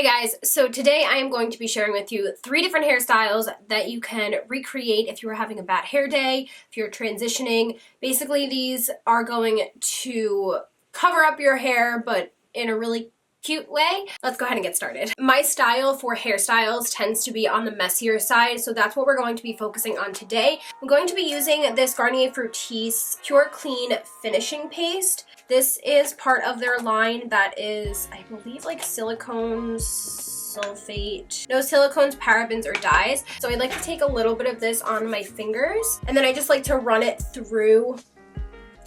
Hi guys, so today I am going to be sharing with you 3 different hairstyles that you can recreate if you are having a bad hair day, if you're transitioning. Basically these are going to cover up your hair but in a really cute way. Let's go ahead and get started. My style for hairstyles tends to be on the messier side, so that's what we're going to be focusing on today. I'm going to be using this Garnier Fructis Pure Clean Finishing Paste. This is part of their line that is, I believe, like silicones, sulfate, no silicones, parabens, or dyes. So I like to take a little bit of this on my fingers, and then I just like to run it through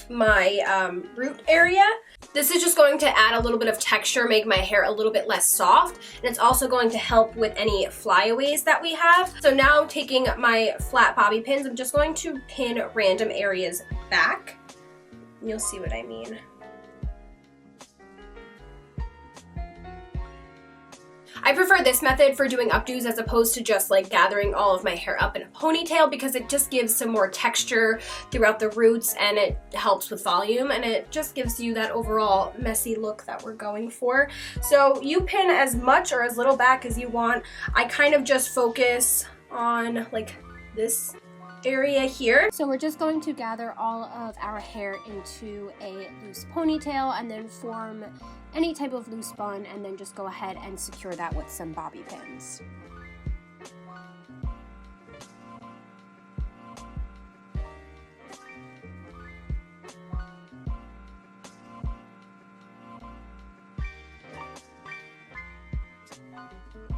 my root area. This is just going to add a little bit of texture, make my hair a little bit less soft, and it's also going to help with any flyaways that we have. So now taking my flat bobby pins, I'm just going to pin random areas back. You'll see what I mean. I prefer this method for doing updos as opposed to just like gathering all of my hair up in a ponytail, because it just gives some more texture throughout the roots and it helps with volume and it just gives you that overall messy look that we're going for. So you pin as much or as little back as you want. I kind of just focus on like this area here. So we're just going to gather all of our hair into a loose ponytail and then form any type of loose bun and then just go ahead and secure that with some bobby pins.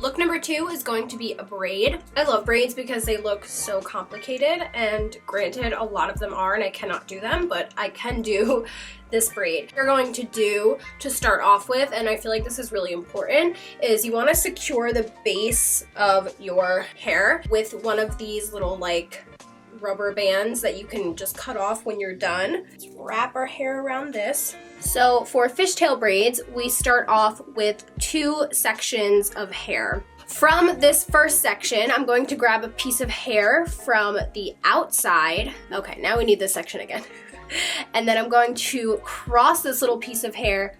Look number 2 is going to be a braid. I love braids because they look so complicated, and granted a lot of them are and I cannot do them, but I can do this braid. You're going to do to start off with, and I feel like this is really important, is you want to secure the base of your hair with one of these little like rubber bands that you can just cut off when you're done. Let's wrap our hair around this. So for fishtail braids, we start off with 2 sections of hair. From this first section, I'm going to grab a piece of hair from the outside. Okay, now we need this section again. And then I'm going to cross this little piece of hair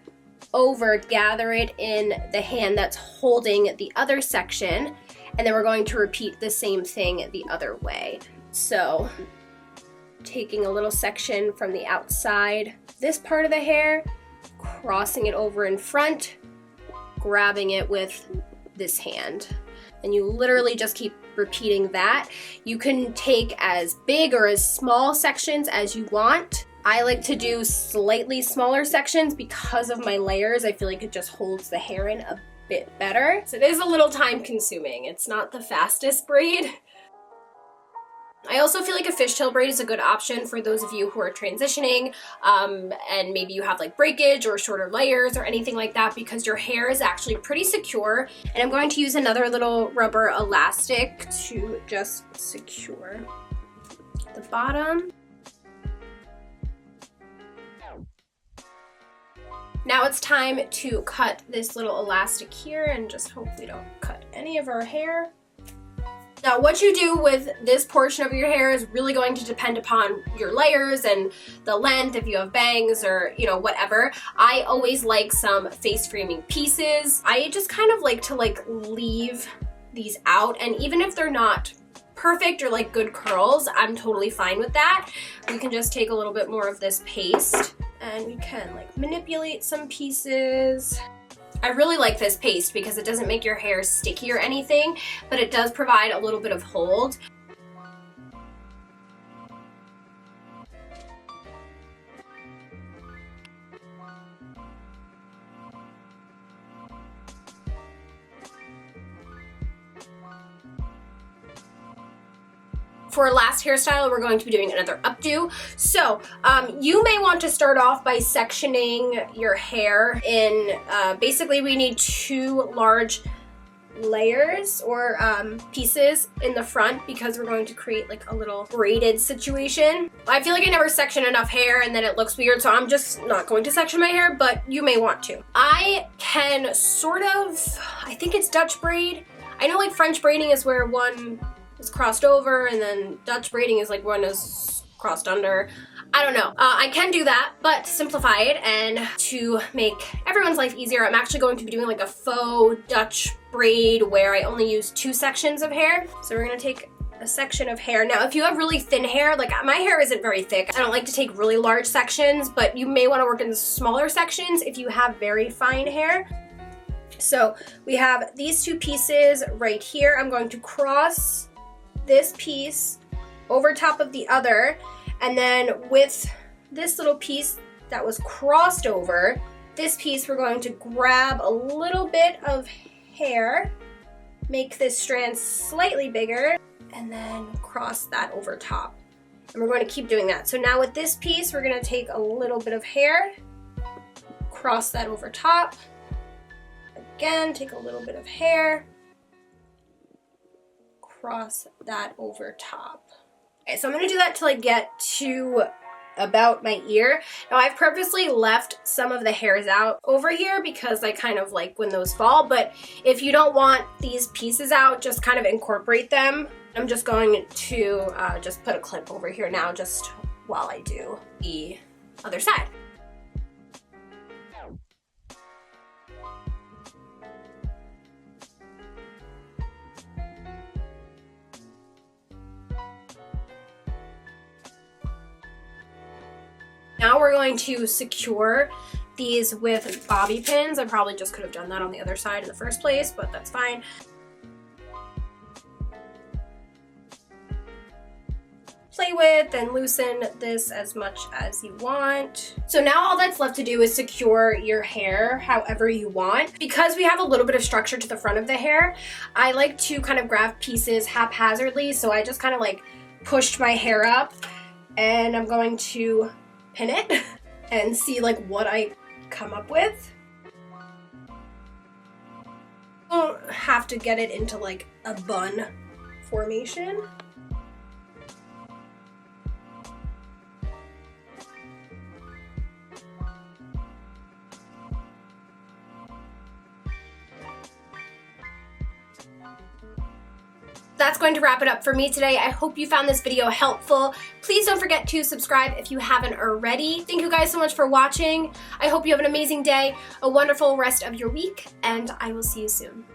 over, gather it in the hand that's holding the other section, and then we're going to repeat the same thing the other way. So taking a little section from the outside, this part of the hair, crossing it over in front, grabbing it with this hand. And you literally just keep repeating that. You can take as big or as small sections as you want. I like to do slightly smaller sections because of my layers. I feel like it just holds the hair in a bit better. So it is a little time consuming. It's not the fastest braid. I also feel like a fishtail braid is a good option for those of you who are transitioning and maybe you have like breakage or shorter layers or anything like that, because your hair is actually pretty secure. And I'm going to use another little rubber elastic to just secure the bottom. Now it's time to cut this little elastic here and just hope we don't cut any of our hair. Now what you do with this portion of your hair is really going to depend upon your layers and the length, if you have bangs or, you know, whatever. I always like some face framing pieces. I just kind of like to leave these out, and even if they're not perfect or like good curls, I'm totally fine with that. We can just take a little bit more of this paste and we can like manipulate some pieces. I really like this paste because it doesn't make your hair sticky or anything, but it does provide a little bit of hold. For our last hairstyle, we're going to be doing another updo. So you may want to start off by sectioning your hair in, basically we need 2 large layers or pieces in the front, because we're going to create like a little braided situation. I feel like I never section enough hair and then it looks weird, so I'm just not going to section my hair, but you may want to. I can sort of, I think it's Dutch braid. I know like French braiding is where one is crossed over, and then Dutch braiding is like one is crossed under. I don't know. I can do that, but to simplify it and to make everyone's life easier, I'm actually going to be doing like a faux Dutch braid where I only use 2 sections of hair. So we're gonna take a section of hair. Now, if you have really thin hair, like my hair isn't very thick, I don't like to take really large sections, but you may want to work in smaller sections if you have very fine hair. So we have these 2 pieces right here. I'm going to cross this piece over top of the other, and then with this little piece that was crossed over, this piece we're going to grab a little bit of hair, make this strand slightly bigger, and then cross that over top. And we're going to keep doing that. So now with this piece, we're going to take a little bit of hair, cross that over top. Again, take a little bit of hair, cross that over top. Okay, so I'm going to do that till I get to about my ear. Now I've purposely left some of the hairs out over here because I kind of like when those fall, but if you don't want these pieces out, just kind of incorporate them. I'm just going to just put a clip over here now just while I do the other side. Now we're going to secure these with bobby pins. I probably just could have done that on the other side in the first place, but that's fine. Play with and loosen this as much as you want. So now all that's left to do is secure your hair however you want. Because we have a little bit of structure to the front of the hair, I like to kind of grab pieces haphazardly, so I just kind of like pushed my hair up and I'm going to pin it and see like what I come up with. Don't have to get it into like a bun formation. That's going to wrap it up for me today. I hope you found this video helpful. Please don't forget to subscribe if you haven't already. Thank you guys so much for watching. I hope you have an amazing day, a wonderful rest of your week, and I will see you soon.